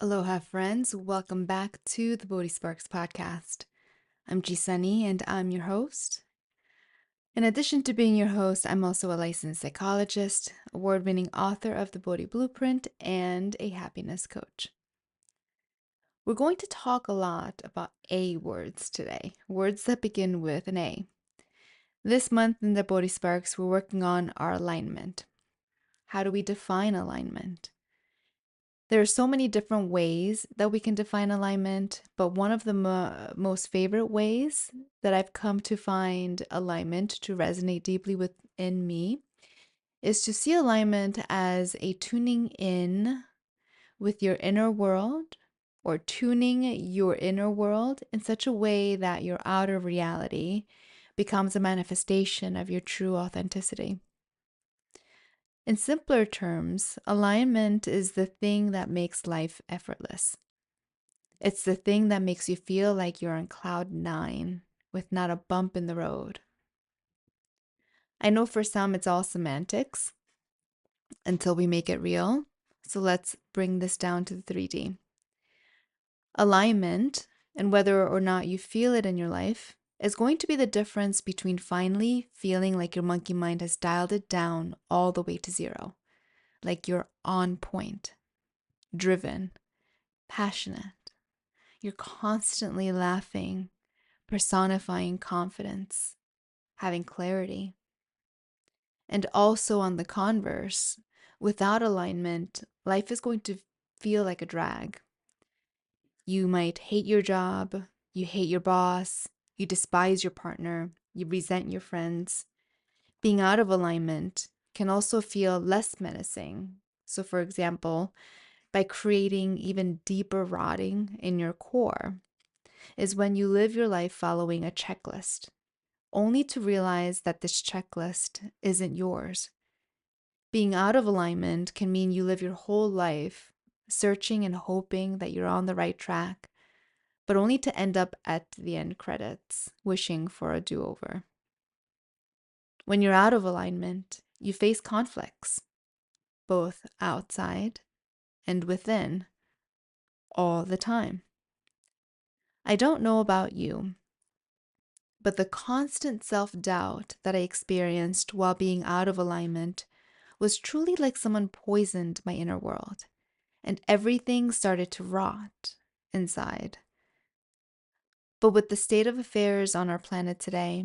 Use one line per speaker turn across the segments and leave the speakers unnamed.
Aloha, friends. Welcome back to the Bodhisparks podcast. I'm Sunny, and I'm your host. In addition to being your host, I'm also a licensed psychologist, award-winning author of The Bodhi Blueprint, and a happiness coach. We're going to talk a lot about A words today, words that begin with an A. This month in the Bodhisparks, we're working on our alignment. How do we define alignment? There are so many different ways that we can define alignment, but one of the most favorite ways that I've come to find alignment to resonate deeply within me is to see alignment as a tuning in with your inner world or tuning your inner world in such a way that your outer reality becomes a manifestation of your true authenticity. In simpler terms, alignment is the thing that makes life effortless. It's the thing that makes you feel like you're on cloud nine with not a bump in the road. I know for some it's all semantics until we make it real. So let's bring this down to the 3D. Alignment, and whether or not you feel it in your life, is going to be the difference between finally feeling like your monkey mind has dialed it down all the way to zero, like you're on point, driven, passionate. You're constantly laughing, personifying confidence, having clarity. And also on the converse, without alignment, life is going to feel like a drag. You might hate your job, you hate your boss, you despise your partner, you resent your friends. Being out of alignment can also feel less menacing. So, for example, by creating even deeper rotting in your core, is when you live your life following a checklist, only to realize that this checklist isn't yours. Being out of alignment can mean you live your whole life searching and hoping that you're on the right track, but only to end up at the end credits wishing for a do-over. When you're out of alignment, you face conflicts, both outside and within, all the time. I don't know about you, but the constant self-doubt that I experienced while being out of alignment was truly like someone poisoned my inner world, and everything started to rot inside. But with the state of affairs on our planet today,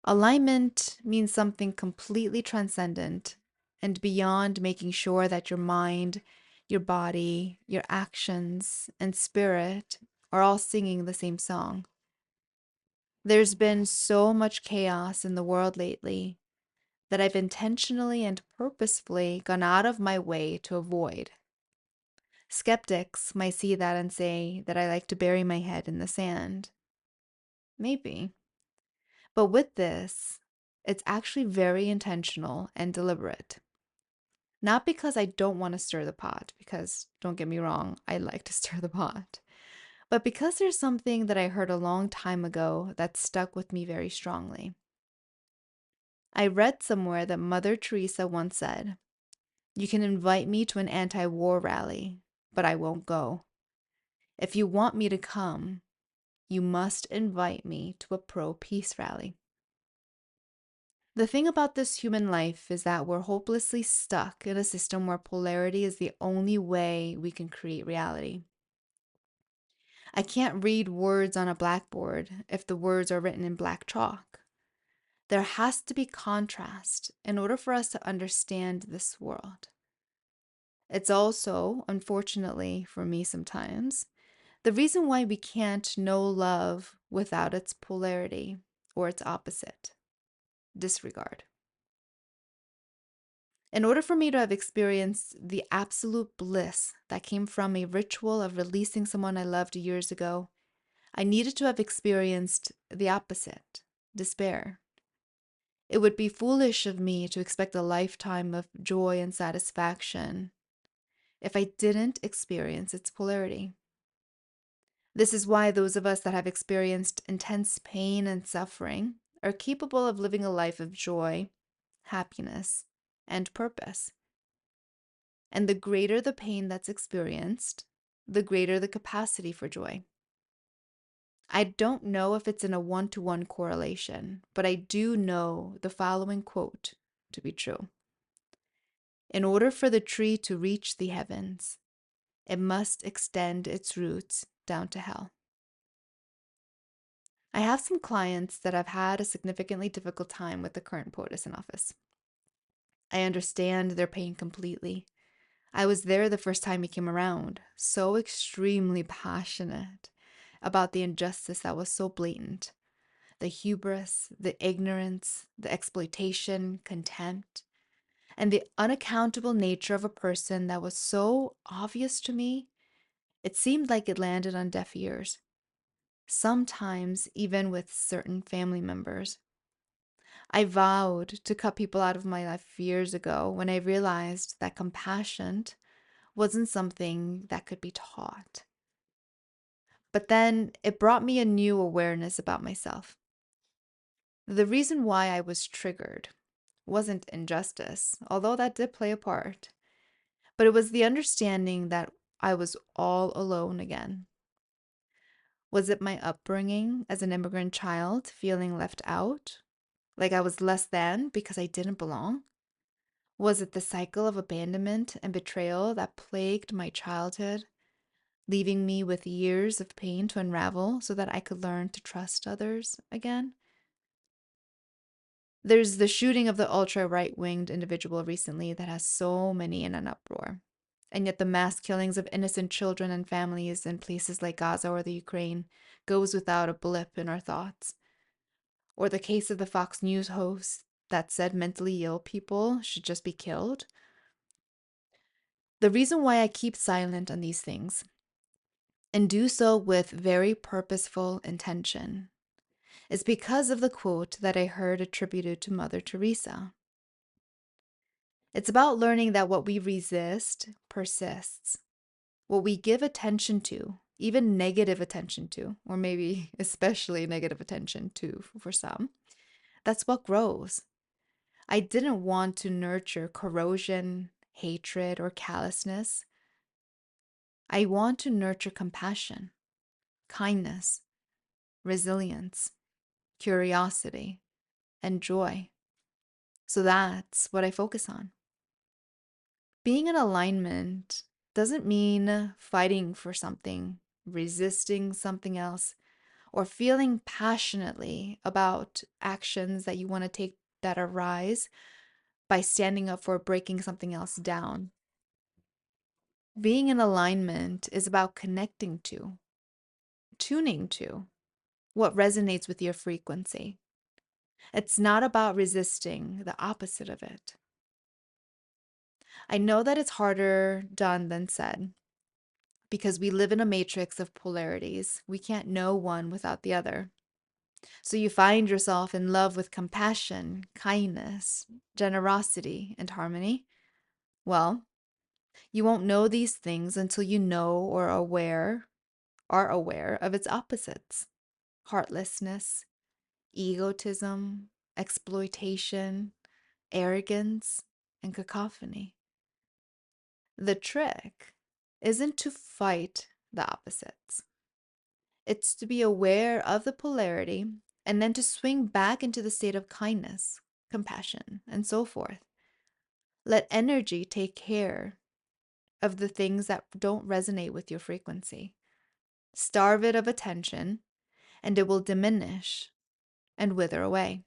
alignment means something completely transcendent and beyond making sure that your mind, your body, your actions, and spirit are all singing the same song. There's been so much chaos in the world lately that I've intentionally and purposefully gone out of my way to avoid. Skeptics might see that and say that I like to bury my head in the sand. Maybe. But with this, it's actually very intentional and deliberate. Not because I don't want to stir the pot, because don't get me wrong, I like to stir the pot, but because there's something that I heard a long time ago that stuck with me very strongly. I read somewhere that Mother Teresa once said, "You can invite me to an anti-war rally, but I won't go. If you want me to come, you must invite me to a pro-peace rally." The thing about this human life is that we're hopelessly stuck in a system where polarity is the only way we can create reality. I can't read words on a blackboard if the words are written in black chalk. There has to be contrast in order for us to understand this world. It's also, unfortunately for me sometimes, the reason why we can't know love without its polarity or its opposite, disregard. In order for me to have experienced the absolute bliss that came from a ritual of releasing someone I loved years ago, I needed to have experienced the opposite, despair. It would be foolish of me to expect a lifetime of joy and satisfaction if I didn't experience its polarity. This is why those of us that have experienced intense pain and suffering are capable of living a life of joy, happiness, and purpose. And the greater the pain that's experienced, the greater the capacity for joy. I don't know if it's in a one-to-one correlation, but I do know the following quote to be true. In order for the tree to reach the heavens, it must extend its roots down to hell. I have some clients that have had a significantly difficult time with the current POTUS in office. I understand their pain completely. I was there the first time he came around, so extremely passionate about the injustice that was so blatant. The hubris, the ignorance, the exploitation, contempt, and the unaccountable nature of a person that was so obvious to me, it seemed like it landed on deaf ears. Sometimes even with certain family members. I vowed to cut people out of my life years ago when I realized that compassion wasn't something that could be taught. But then it brought me a new awareness about myself. The reason why I was triggered wasn't injustice, although that did play a part, but it was the understanding that I was all alone again. Was it my upbringing as an immigrant child, feeling left out, like I was less than because I didn't belong? Was it the cycle of abandonment and betrayal that plagued my childhood, leaving me with years of pain to unravel so that I could learn to trust others again? There's the shooting of the ultra right-winged individual recently that has so many in an uproar. And yet the mass killings of innocent children and families in places like Gaza or the Ukraine goes without a blip in our thoughts. Or the case of the Fox News host that said mentally ill people should just be killed. The reason why I keep silent on these things and do so with very purposeful intention is because of the quote that I heard attributed to Mother Teresa. It's about learning that what we resist persists. What we give attention to, even negative attention to, or maybe especially negative attention to for some, that's what grows. I didn't want to nurture corrosion, hatred, or callousness. I want to nurture compassion, kindness, resilience, curiosity, and joy. So that's what I focus on. Being in alignment doesn't mean fighting for something, resisting something else, or feeling passionately about actions that you want to take that arise by standing up for breaking something else down. Being in alignment is about connecting to, tuning to what resonates with your frequency. It's not about resisting the opposite of it. I know that it's harder done than said because we live in a matrix of polarities. We can't know one without the other. So you find yourself in love with compassion, kindness, generosity, and harmony. Well, you won't know these things until you know or are aware of its opposites: heartlessness, egotism, exploitation, arrogance, and cacophony. The trick isn't to fight the opposites. It's to be aware of the polarity and then to swing back into the state of kindness, compassion, and so forth. Let energy take care of the things that don't resonate with your frequency. Starve it of attention, and it will diminish and wither away.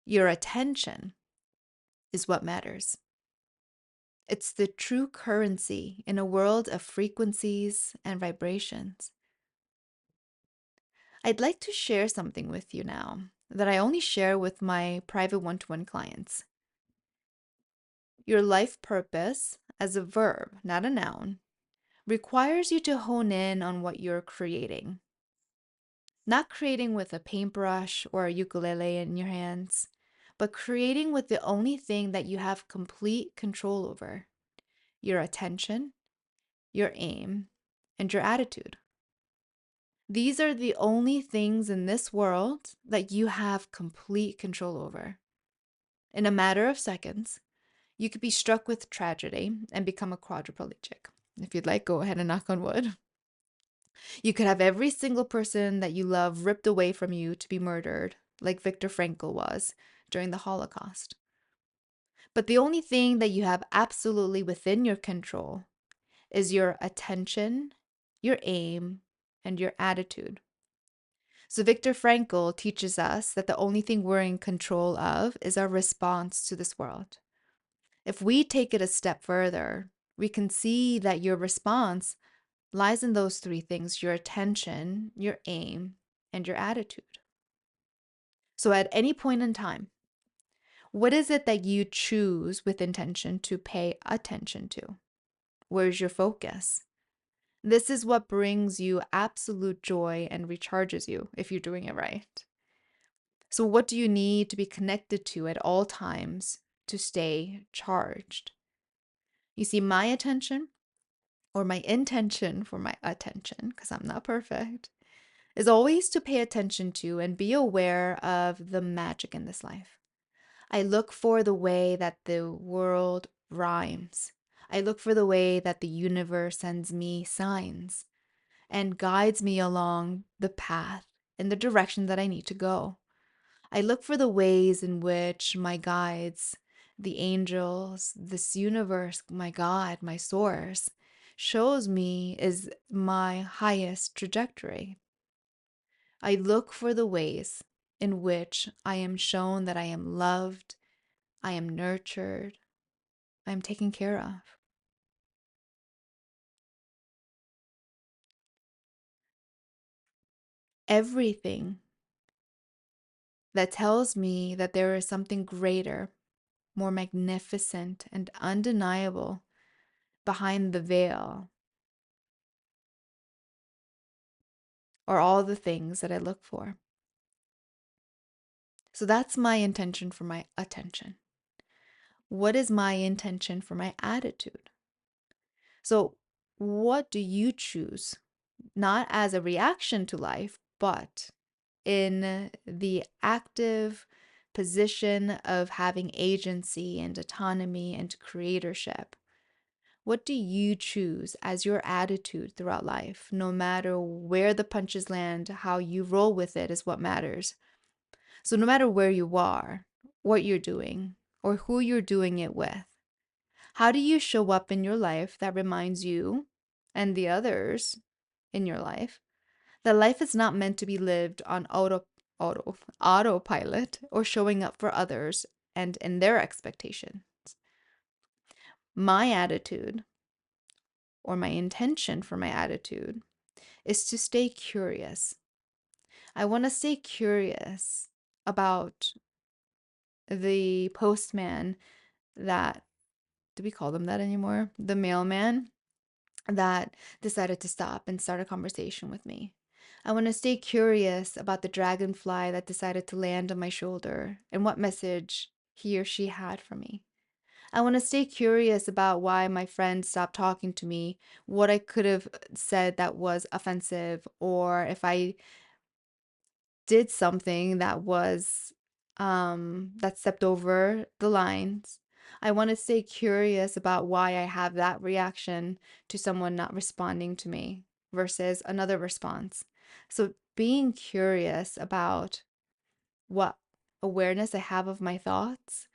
Your attention is what matters. It's the true currency in a world of frequencies and vibrations. I'd like to share something with you now that I only share with my private one-to-one clients. Your life purpose, as a verb, not a noun, requires you to hone in on what you're creating. Not creating with a paintbrush or a ukulele in your hands, but creating with the only thing that you have complete control over: your attention, your aim, and your attitude. These are the only things in this world that you have complete control over. In a matter of seconds, you could be struck with tragedy and become a quadriplegic. If you'd like, go ahead and knock on wood. You could have every single person that you love ripped away from you to be murdered, like Viktor Frankl was during the Holocaust. But the only thing that you have absolutely within your control is your attention, your aim, and your attitude. So Viktor Frankl teaches us that the only thing we're in control of is our response to this world. If we take it a step further, we can see that your response lies in those three things: your attention, your aim, and your attitude. So at any point in time, what is it that you choose with intention to pay attention to? Where's your focus? This is what brings you absolute joy and recharges you if you're doing it right. So, what do you need to be connected to at all times to stay charged? You see, my attention, or my intention for my attention, because I'm not perfect, is always to pay attention to and be aware of the magic in this life. I look for the way that the world rhymes. I look for the way that the universe sends me signs and guides me along the path in the direction that I need to go. I look for the ways in which my guides, the angels, this universe, my God, my source, shows me is my highest trajectory. I look for the ways in which I am shown that I am loved, I am nurtured, I am taken care of. Everything that tells me that there is something greater, more magnificent, and undeniable behind the veil are all the things that I look for. So that's my intention for my attention. What is my intention for my attitude? So, what do you choose? Not as a reaction to life, but in the active position of having agency and autonomy and creatorship. What do you choose as your attitude throughout life? No matter where the punches land, how you roll with it is what matters. So, no matter where you are, what you're doing, or who you're doing it with, how do you show up in your life that reminds you and the others in your life that life is not meant to be lived on autopilot or showing up for others and in their expectations? My attitude, or my intention for my attitude, is to stay curious. I want to stay curious about the postman that, do we call them that anymore? The mailman that decided to stop and start a conversation with me. I want to stay curious about the dragonfly that decided to land on my shoulder and what message he or she had for me. I want to stay curious about why my friend stopped talking to me, what I could have said that was offensive, or if I did something that was that stepped over the lines. I want to stay curious about why I have that reaction to someone not responding to me versus another response. So being curious about what awareness I have of my thoughts,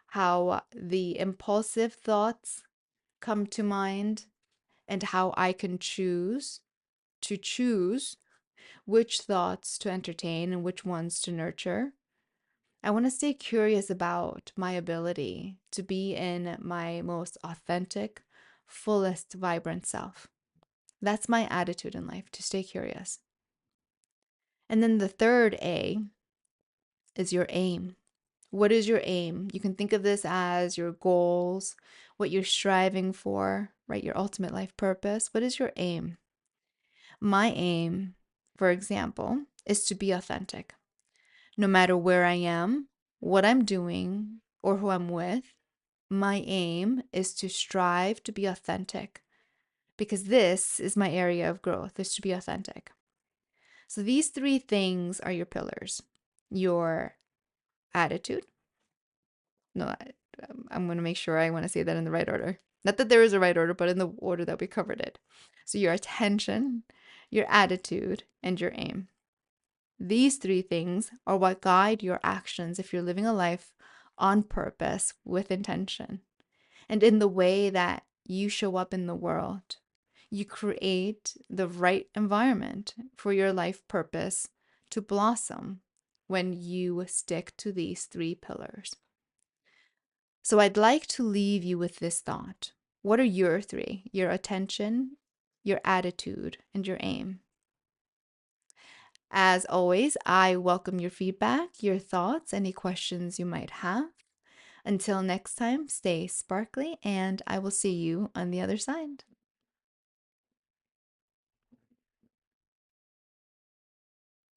how the impulsive thoughts come to mind, and how I can choose which thoughts to entertain and which ones to nurture. I want to stay curious about my ability to be in my most authentic, fullest, vibrant self. That's my attitude in life, to stay curious. And then the third A is your aim. What is your aim? You can think of this as your goals, what you're striving for, right? Your ultimate life purpose. What is your aim? My aim, for example, is to be authentic. No matter where I am, what I'm doing, or who I'm with, my aim is to strive to be authentic, because this is my area of growth, is to be authentic. So these three things are your pillars: your attitude. No, I'm going to make sure I want to say that in the right order. Not that there is a right order, but in the order that we covered it. So your attention, your attitude, and your aim. These three things are what guide your actions if you're living a life on purpose with intention. And in the way that you show up in the world, you create the right environment for your life purpose to blossom when you stick to these three pillars. So I'd like to leave you with this thought. What are your three? Your attention, your attitude, and your aim. As always, I welcome your feedback, your thoughts, any questions you might have. Until next time, stay sparkly, and I will see you on the other side.